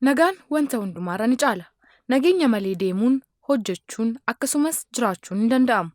Nagaan wanta hundumaarra ni caala. Nageenya malee deemuun, hojjechuun akkasumas jiraachuun hin danda'amu.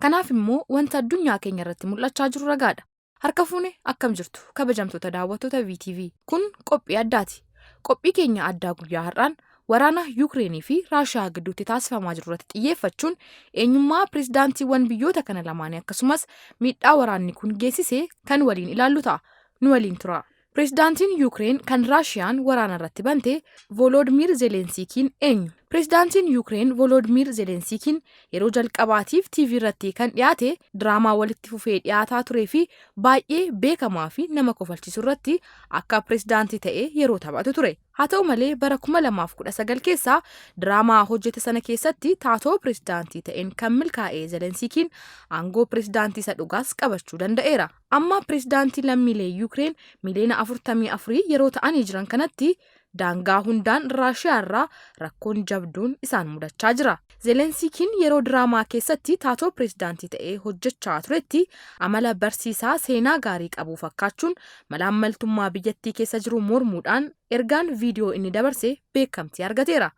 Kanaaf immoo wanta addunyaa keenya irratti mul'achaa jiru ragaadha. Harka fuune akkam jirtu kabajamtoota daawwattoota VTV. Kun qophii addaati. Qophii keenya addaa guyyaa har'aan waraana Yuukireenii fi Raashiyaa gidduutti taasifamaa jiru irratti xiyyeeffachuun eenyummaa pirezidaantiiwwan biyyoota kana lamaanii akkasumas miidhaa waraanni kun geessisee kan waliin ilaallu ta'a. Nu waliin tura. Pirezidaantiin Yuukireen kan Raashiyaan waraana irratti bante Volodimir Zelenskiin eenyu? Pirezidaantiin Yuukireen Volodimir Zelenskiin yeroo jalqabaatiif TV irratti kan dhiyaate diraamaa walitti fufee dhiyaataa turee fi baay'ee beekamaa fi nama kofalchiisu irratti akka pirezidaantii ta'ee yeroo taphatu ture. Haa ta'u malee bara 2019 keessa diraamaa hojjete sana keessatti taatoo pirezidaantii ta'een kan milkaa'ee Zelenskiin aangoo pirezidaantii isa dhugaas qabachuu danda'eera. Amma pirezidaantii lammiilee Yuukireen miliyoona 44 yeroo ta'anii jiran kanatti daangaa hundaan Raashiyaa irraa rakkoon jabduun isaan mudachaa jira. Zelenskiin yeroo diraamaa keessatti taatoo pirezidaantii ta'ee hojjechaa turetti amala barsiisaa seenaa gaarii qabu fakkaachuun malaammaltummaa biyyattii keessa jiru mormuudhaan ergaan viidiyoo inni dabarse beekamtii argateera.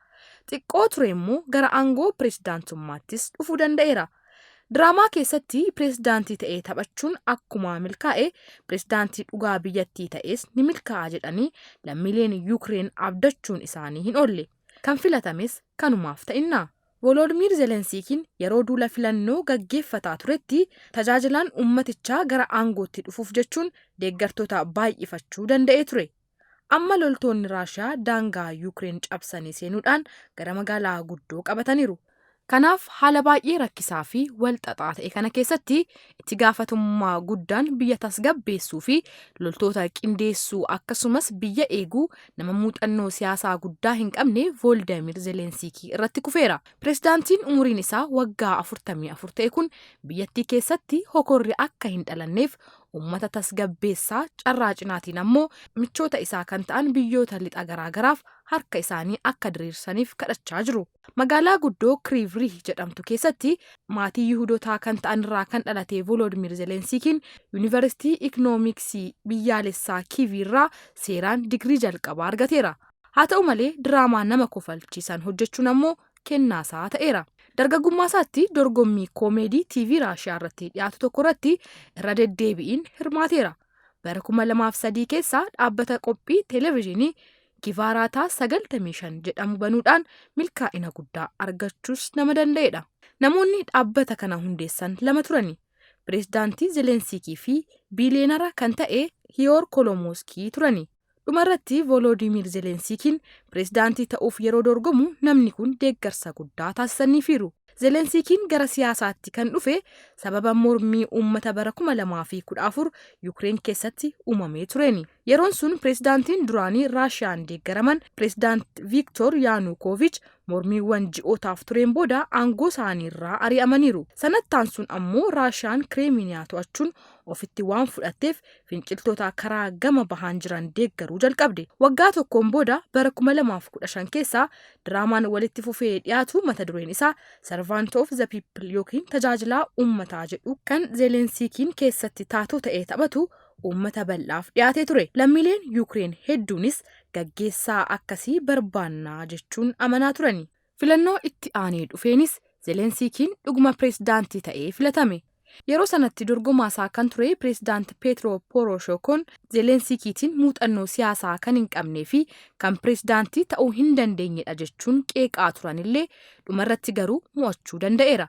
Xiqqoo ture immoo gara aangoo pirezidaantummaattis dhufuu danda'eera. Diraamaa keessatti pirezidaantii ta'ee taphachuun akkuma milkaa'e pirezidaantii dhugaa biyyattii ta'es ni milkaa'a jedhanii lammiileen Yuukireen abdachuun isaanii hin oolle. Kan filatames kanumaaf ta'innaa. Volodimir Zelenskiin yeroo duula filannoo gaggeeffataa turetti tajaajilaan ummatichaa gara aangootti dhufuuf jechuun deeggartoota baay'ifachuu danda'ee ture. Amma loltoonni Raashiyaa daangaa Yuukireen cabsanii seenuudhaan gara magaalaa guddoo qabataniiru. Kanaaf haala baay'ee rakkisaa fi wal xaxaa ta'e kana keessatti itti gaafatamummaa guddaan biyya tasgabbeessuu fi loltoota qindeessuu akkasumas biyya eeguu nama muuxannoo siyaasaa guddaa hin qabne Volodimir Zelenskii irratti kufeera. Pirezidaantiin umuriin isaa waggaa 44 ta'e kun biyyattii keessatti hokorri akka hin dhalanneef uummata tasgabbeessaa carraa cinaatiin ammoo michoota isaa kan ta'an biyyoota lixa garaagaraaf harka isaanii akka diriirsaniif kadhachaa jiru. Magaalaa guddoo Kryvyi jedhamtu keessatti maatii Yihuudootaa kan ta'an irraa kan dhalate Volodimir Zelenskiin Yuunivarsiitii Ikoonomiksii biyyaalessaa Kiiv irraa seeraan digirii jalqabaa argateera. Haa ta'u malee diraamaa nama kofalchiisan hojjechuun ammoo kennaasaa ta'eera. Dargaggummaa isaatti dorgommii koomeedii TV Raashiyaa irratti dhiyaatu tokko irratti irra deddeebi'iin hirmaateera. Bara 2003 keessa dhaabbata qophii televezyiinii Givaaraataa 95 jedhamu banuudhaan milkaa'ina guddaa argachuus nama danda'edha. Namoonni dhaabbata kana hundeessan lama turani. Pirezidaantii Zelenskii fi biileenara kan ta'e Hiyoor Kolomoskii turani. Dhumarratti Volodimir Zelenskiin pirezidaantii ta'uuf yeroo dorgomu namni kun deeggarsa guddaa taasisaniifiiru. Zelenskiin gara siyaasaatti kan dhufe sababa mormii uummata bara 2014 Yuukireen keessatti uumamee tureeni. Yeroon sun pirezidaantiin duraanii Raashiyaan deeggaraman pirezidaant Viktor Yaanukoovich mormiiwwan ji'ootaaf tureen booda aangoo isaanii irraa ari'amaniiru. Sanattaan sun ammoo Raashiyaan Kireemiyaa to'achuun ofitti waan fudhatteef finciltoota karaa gama bahaan jiran deeggaruu jalqabde. Waggaa tokkoon booda bara 2015 keessa diraamaan walitti fufee dhiyaatu mata dureen isaa Servant of the People yookiin tajaajilaa uummataa jedhu kan Zelenskiin keessatti taatoo ta'ee taphatu uummata bal'aaf dhiyaatee ture. Lammiileen Yuukireen hedduunis gaggeessaa akkasii barbaannaa jechuun amanaa turani. Filannoo itti aanee dhufeenis Zelenskiin dhuguma pirezidaantii ta'ee filatame. Yeroo sanatti dorgomaa isaa kan ture pirezidaant Petro Poroshenkoon Zelenskiitiin muuxannoo siyaasaa kan hin qabnee fi kan pirezidaantii ta'uu hin dandeenyedha jechuun qeeqaa turanillee dhumarratti garuu mo'achuu danda'eera.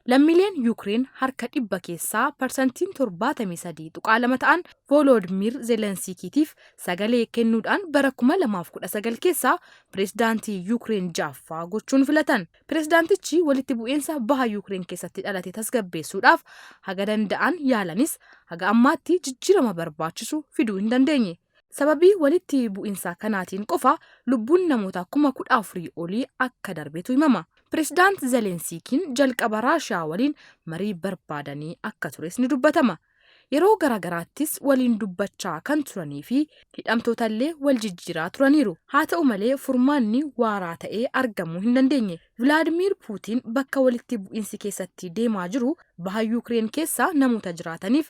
Lammiileen Yuukireen harka 100 keessaa parsantiin 73.2 ta'an Volodimir Zelenskiitiif sagalee kennuudhaan bara 2019 keessa pirezidaantii Yuukireen jaaffaa gochuun filatan. Pirezidaantichi walitti bu'iinsa baha Yuukireen keessatti dhalate tasgabbeessuudhaaf haga danda'an yaalanis haga ammaatti jijjiirama barbaachisu fiduu hin dandeenye. Sababii walitti bu'iinsa kanaatiin qofa lubbuun namoota 14,000 olii akka darbetu himama. Pirezidaant Zelenskiin jalqaba Raashiyaa waliin marii barbaadanii akka tures ni dubbatama. Yeroo garaagaraattis waliin dubbachaa kan turanii fi hidhamtootallee wal jijjiiraa turaniiru. Haa ta'u malee furmaanni waaraa ta'ee argamuu hin dandeenye. Vilaadimiir Puutiin bakka walitti bu'iinsi keessatti deemaa jiru baha Yuukireen keessa namoota jiraataniif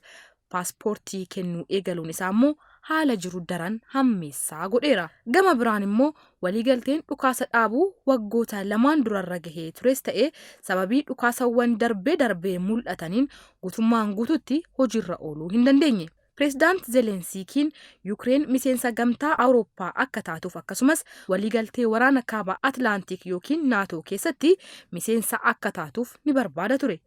paaspoortii kennuu eegaluun isaa immoo haala jiru daran hammeessaa godheera. Gama biraan immoo waliigalteen dhukaasa dhaabuu waggoota lamaan durarra gahee tures ta'ee sababii dhukaasawwan darbee mul'ataniin guutummaan guututti hojiirra ooluu hin dandeenye. Pireezidaant Zelensiikiin Yuukireen miseensa gamtaa Awurooppaa akka taatuuf akkasumas waliigaltee waraana kaaba Atlaantik yookiin naatoo keessatti miseensa akka taatuuf ni barbaada ture.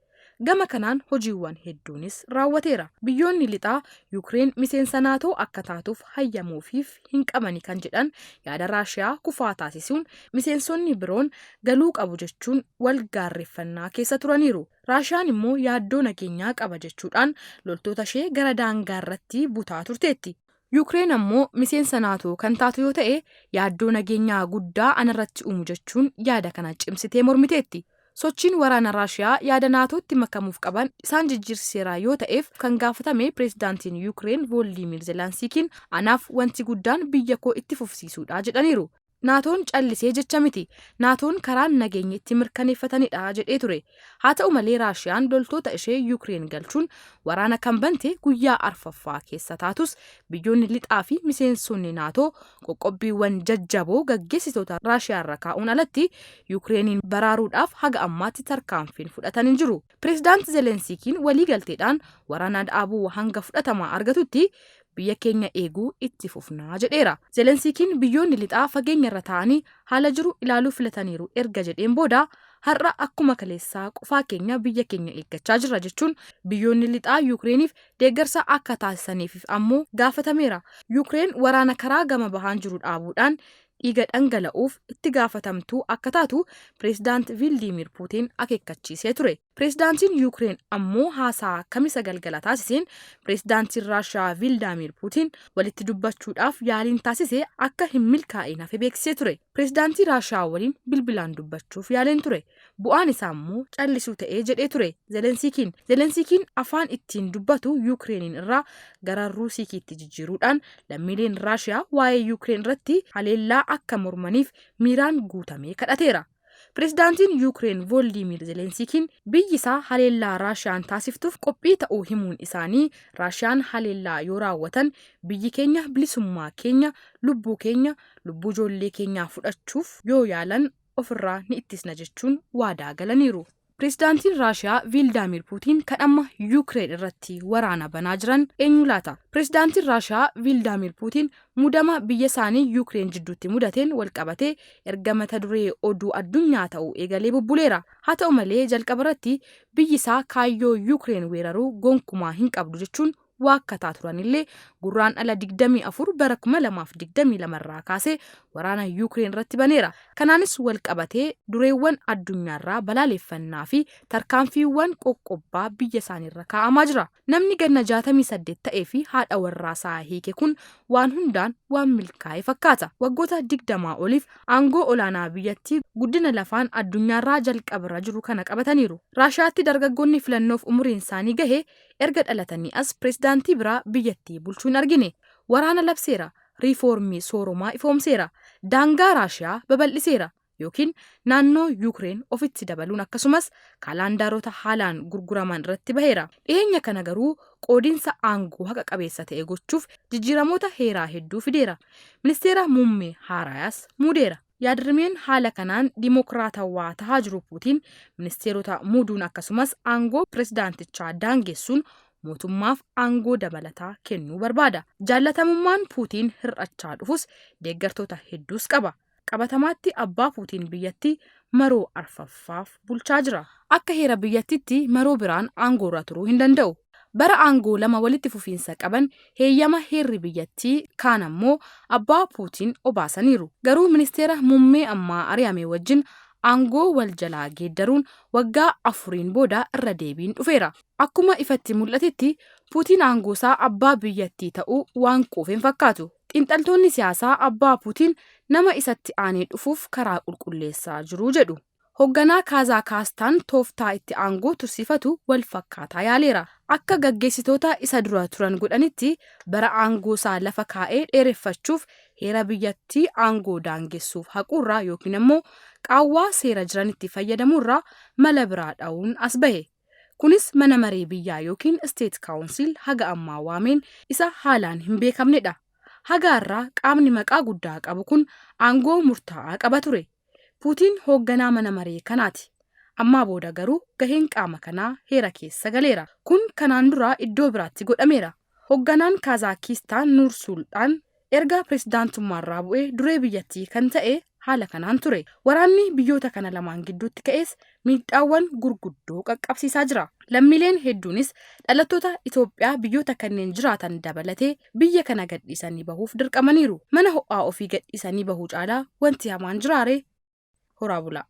Gama kanaan hojiiwwan hedduunis raawwateera. Biyyoonni lixaa Yuukireen miseensa naatoo akka taatuuf hayyamuufiif hin qabani kan jedhan yaada Raashiyaa kufaa taasisuun miseensonni biroon galuu qabu jechuun wal gaarreeffannaa keessa turaniiru. Raashiyaan immoo yaaddoo nageenyaa qaba jechuudhaan loltoota ishee gara daangaa irratti butaa turteetti. Yuukireen ammoo miseensa naatoo kan taatu yoo ta'e yaaddoo nageenyaa guddaa anarratti uumu jechuun yaada kana cimsitee mormiteetti. Sochiin waraana Raashiyaa yaada naatootti makamuuf qaban isaan jijjiirseera yoo ta'eef kan gaafatame pireezidaantiin Yuukireen Voolodimiir Zelensiikiin anaaf wanti guddaan biyya koo itti fufsiisuudha jedhaniiru. Naatoon callisee jecha miti. Naatoon karaan nageenya itti mirkaneeffatanidha jedhee ture. Haa ta'u malee Raashiyaan loltoota ishee Yuukireen galchuun waraana kan bante guyyaa arfaffaa keessa taatus biyyoonni lixaa fi miseensonni naatoo qoqqobbiiwwan jajjaboo gaggeessitoota Raashiyaarra kaa'uun alatti Yuukireeniin baraaruudhaaf haga ammaatti tarkaanfiin fudhatan hin jiru. Pireezidaant Zelensiikiin waliigalteedhaan waraana dhaabuu hanga fudhatamaa argatutti biyya keenya eeguu itti fufnaa jedheera. Zelensiikiin biyyoonni lixaa fageenya irra taa'anii haala jiru ilaaluu filataniiru erga jedheen booda har'a akkuma kaleessaa qofaa keenya biyya keenya eeggachaa jirra jechuun biyyoonni lixaa Yuukireeniif deeggarsa akka taasisaniif ammoo gaafatameera. Yuukireen waraana karaa gama bahaan jiru dhaabuudhaan dhiiga dhangala'uuf itti gaafatamtuu akka taatu pireezidaant Vilaadiimiir Puutiin akeekkachiisee ture. Pireezidaantiin Yuukireen ammoo haasaa kamisa galgala taasiseen pireezidaantiin Raashiyaa Vilaadiimiir Puutiin walitti dubbachuudhaaf yaaliin taasisee akka hin milkaa'in hafe beeksisee ture. Pireezidaantii Raashiyaa waliin bilbilaan dubbachuuf yaaleen ture. Bu'aan isaa ammoo callisuu ta'ee jedhee ture Zelensiikiin afaan ittiin dubbatu Yuukireeniin irraa gara Ruusiikiitti jijjiiruudhaan lammiileen Raashiyaa waa'ee Yuukireen irratti haleellaa akka mormaniif miiraan guutamee kadhateera. Pireezidaantiin Yuukireen Voolodimiir Zelensiikiin biyyi isaa haleellaa Raashiyaan taasiftuuf qophii ta'uu himuun isaanii Raashiyaan haleellaa yoo raawwatan biyyi keenya bilisummaa keenya, lubbuu ijoollee keenyaa fudhachuuf yoo yaalan ofirraa ni ittisna jechuun waadaa galaniiru. Pireezidaantiin Raashiyaa Vilaadiimiir Puutiin kan amma Yuukireen irratti waraana banaa jiran eenyu laata? Pireezidaantiin Raashiyaa Vilaadiimiir Puutiin mudama biyya isaanii Yuukireen jidduutti mudateen walqabatee erga mata duree oduu addunyaa ta'uu eegalee bubbuleera. Haa ta'u malee jalqaba irratti biyyi isaa kaayyoo Yuukireen weeraruu gonkumaa hin qabdu jechuun waakkataa turanillee gurraandhala 24 bara 2022 irraa kaasee waraana Yuukireen irratti baneera. Kanaanis walqabatee dureewwan addunyaarraa balaaleffannaa fi tarkaanfiiwwan qoqqobbaa biyya isaaniirra kaa'amaa jira. Namni ganna 68 ta'ee fi haadha warraasaa hiike kun waan hundaan waan milkaa'e fakkaata. Waggoota 20 oliif aangoo olaanaa biyyattii guddina lafaan addunyaarraa jalqabarra jiru kana qabataniiru. Raashiyaatti dargaggoonni filannoof umuriin isaanii gahe erga dhalatanii as pireezidaantii biraa biyyattii bulchuun argine. Waraana labseera. Riifoormii sooromaa ifoomseera. Daangaa Raashiyaa babal'iseera yookiin naannoo Yuukireen ofitti dabaluun akkasumas kaalaandaarota haalaan gurguraman irratti baheera. Dhiyeenya kana garuu qoodinsa aangoo haqa qabeessa ta'e gochuuf jijjiiramoota heeraa hedduu fideera. Ministeera muummee haaraas muudeera. Yaadrimeen haala kanaan dimokiraatawaa tahaa jiru Puutiin ministeerota muuduun akkasumas aangoo pireezidaantichaa daangessuun mootummaaf aangoo dabalataa kennuu barbaada. Jaallatamummaan Puutiin hir'achaa dhufus deeggartoota hedduus qaba. Qabatamaatti abbaa Puutiin biyyattii maroo arfaffaaf bulchaa jira. Akka heera biyyattiitti maroo biraan aangoorra turuu hin danda'u. Bara aangoo lama walitti fufiinsa qaban heeyyama heerri biyyattii kaan ammoo abbaa Puutiin obaasaniiru. Garuu ministeera muummee ammaa ari'ame wajjin aangoo wal jalaa geeddaruun waggaa 4 booda irra deebiin dhufeera. Akkuma ifatti mul'atetti Puutiin aangoosaa abbaa biyyattii ta'uu waan quufeen fakkaatu. Xiinxaltoonni siyaasaa abbaa Puutiin nama isatti aanee dhufuuf karaa qulqulleessaa jiru jedhu. Hoogganaa Kaazaakstaan tooftaa itti aangoo tursiifatu wal fakkaataa yaaleera. Akka gaggeessitoota isa dura turan godhanitti bara aangoosaa lafa kaa'ee dheereffachuuf heera biyyattii aangoo daangessuuf haquurraa yookiin ammoo qaawwaa seera jiranitti fayyadamuurraa mala biraa dha'uun as bahe. Kunis mana maree biyyaa yookiin State Council haga ammaa waameen isa haalaan hin beekamnedha. Hagaarraa qaamni maqaa guddaa qabu kun aangoo murtaa'aa qaba ture. Puutiin hoogganaa mana maree kanaati. Ammaa booda garuu gaheen qaama kanaa heera keessa galeera. Kun kanaan dura iddoo biraatti godhameera. Hoogganaan Kaazaakiistaan Nuursultaan erga pirezidaantummaarraa bu'ee duree biyyattii kan ta'e haala kanaan ture. Waraanni biyyoota kana lamaan gidduutti ka'es miidhaawwan gurguddoo qaqqabsiisaa jira. Lammiileen hedduunis dhalattoota Itoophiyaa biyyoota kanneen jiraatan dabalatee biyya kana gadhiisanii bahuuf dirqamaniiru. Mana ho'aa ofii gadhiisanii bahuu caalaa wanti hamaan jiraare? Horaa bulaa.